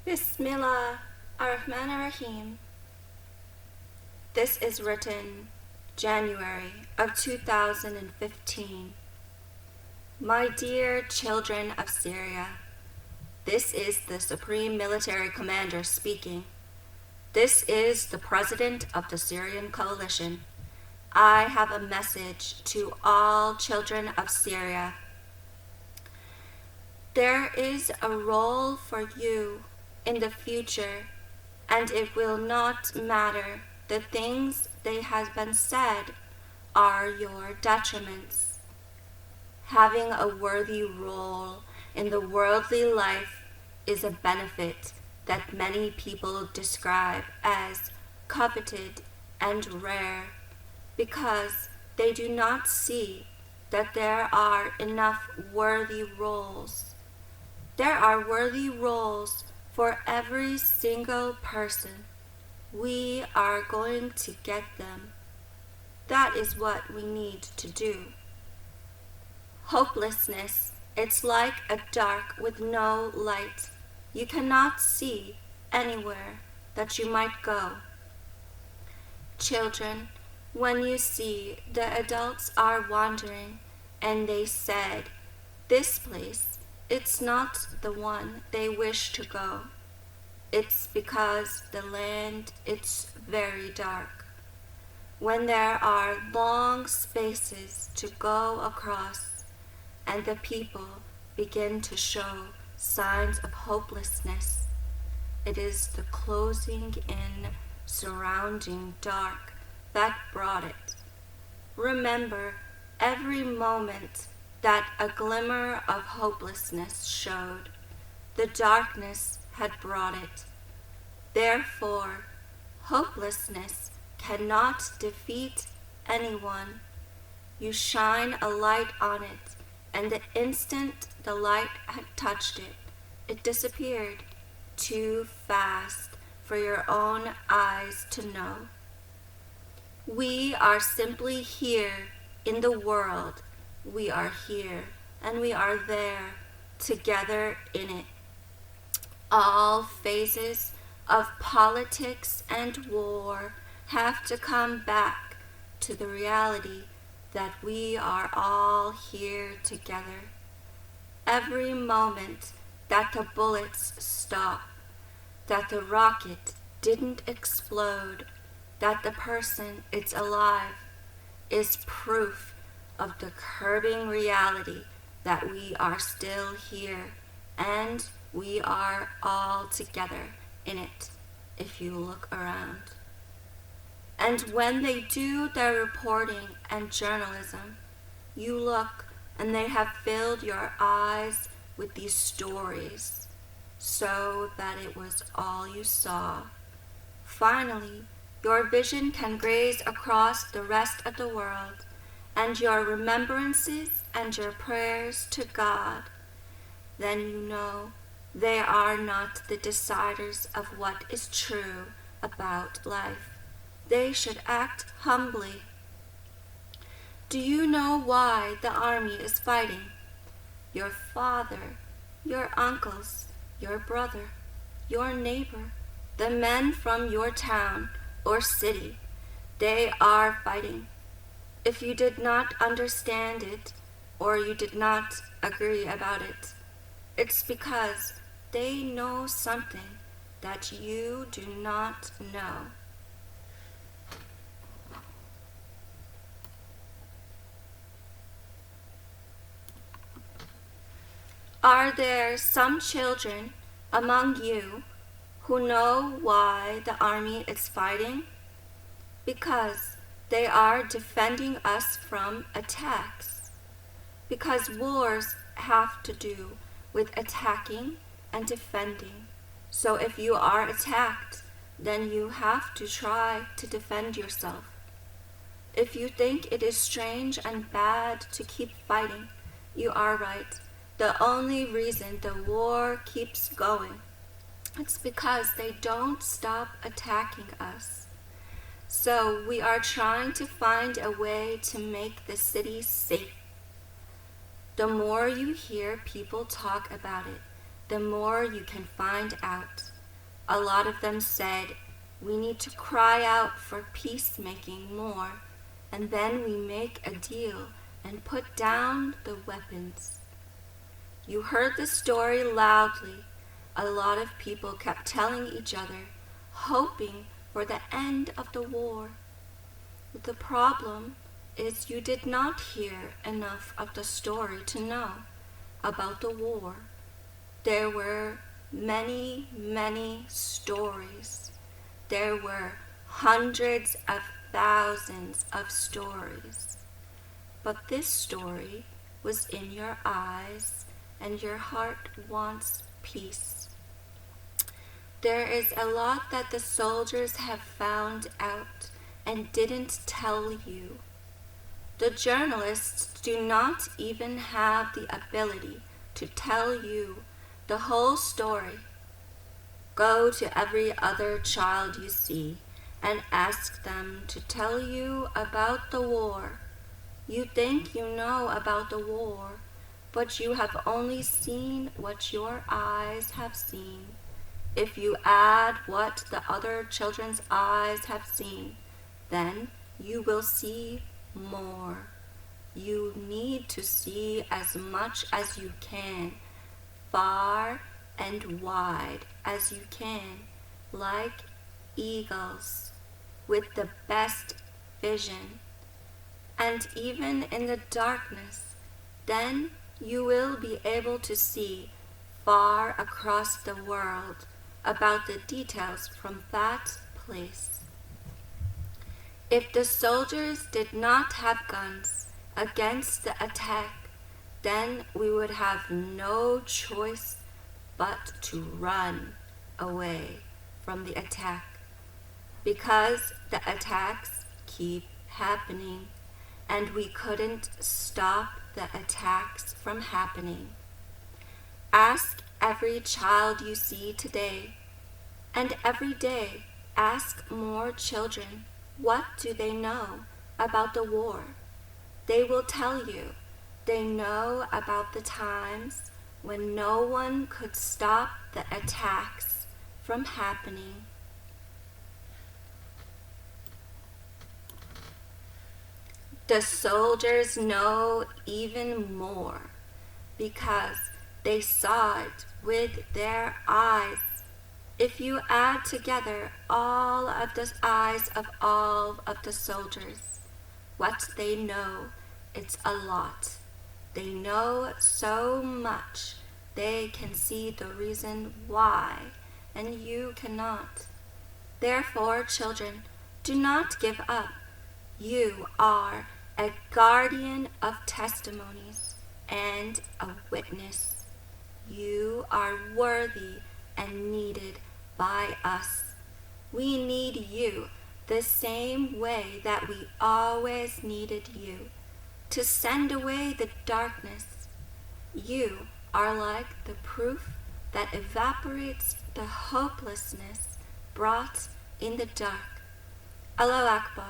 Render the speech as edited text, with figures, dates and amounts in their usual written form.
Bismillah ar-Rahman ar-Rahim. This is written January of 2015. My dear children of Syria, this is the Supreme Military Commander speaking. This is the President of the Syrian Coalition. I have a message to all children of Syria. There is a role for you in the future, and it will not matter the things that have been said are your detriments. Having a worthy role in the worldly life is a benefit that many people describe as coveted and rare, because they do not see that there are enough worthy roles. There are worthy roles for every single person. We are going to get them. That is what we need to do. Hopelessness, it's like a dark with no light. You cannot see anywhere that you might go. Children, when you see the adults are wandering and they said, this place, it's not the one they wish to go. It's because the land, it's very dark. When there are long spaces to go across and the people begin to show signs of hopelessness, it is the closing in surrounding dark that brought it. Remember every moment that a glimmer of hopelessness showed. The darkness had brought it. Therefore, hopelessness cannot defeat anyone. You shine a light on it, and the instant the light had touched it, it disappeared too fast for your own eyes to know. We are simply here in the world. We are here and we are there together in it. All phases of politics and war have to come back to the reality that we are all here together. Every moment that the bullets stop, that the rocket didn't explode, that the person is alive, is proof of the curbing reality that we are still here and we are all together in it if you look around. And when they do their reporting and journalism, you look and they have filled your eyes with these stories so that it was all you saw. Finally, your vision can graze across the rest of the world, and your remembrances and your prayers to God. Then you know they are not the deciders of what is true about life. They should act humbly. Do you know why the army is fighting? Your father, your uncles, your brother, your neighbor, the men from your town or city, they are fighting. If you did not understand it, or you did not agree about it, it's because they know something that you do not know. Are there some children among you who know why the army is fighting? Because they are defending us from attacks. Because wars have to do with attacking and defending. So if you are attacked, then you have to try to defend yourself. If you think it is strange and bad to keep fighting, you are right. The only reason the war keeps going, it's because they don't stop attacking us. So we are trying to find a way to make the city safe. The more you hear people talk about it, the more you can find out. A lot of them said, we need to cry out for peacemaking more, and then we make a deal and put down the weapons. You heard the story loudly. A lot of people kept telling each other, hoping for the end of the war. The problem is you did not hear enough of the story to know about the war. There were many, many stories. There were hundreds of thousands of stories. But this story was in your eyes, and your heart wants peace. There is a lot that the soldiers have found out and didn't tell you. The journalists do not even have the ability to tell you the whole story. Go to every other child you see and ask them to tell you about the war. You think you know about the war, but you have only seen what your eyes have seen. If you add what the other children's eyes have seen, then you will see more. You need to see as much as you can, far and wide as you can, like eagles, with the best vision. And even in the darkness, then you will be able to see far across the world about the details from that place. If the soldiers did not have guns against the attack, then we would have no choice but to run away from the attack, because the attacks keep happening, and we couldn't stop the attacks from happening. Ask every child you see today, and every day ask more children, what do they know about the war? They will tell you they know about the times when no one could stop the attacks from happening. The soldiers know even more because they saw it with their eyes. If you add together all of the eyes of all of the soldiers, what they know, it's a lot. They know so much they can see the reason why, and you cannot. Therefore, children, do not give up. You are a guardian of testimonies and a witness. You are worthy and needed by us. We need you the same way that we always needed you, to send away the darkness. You are like the proof that evaporates the hopelessness brought in the dark. Allahu Akbar.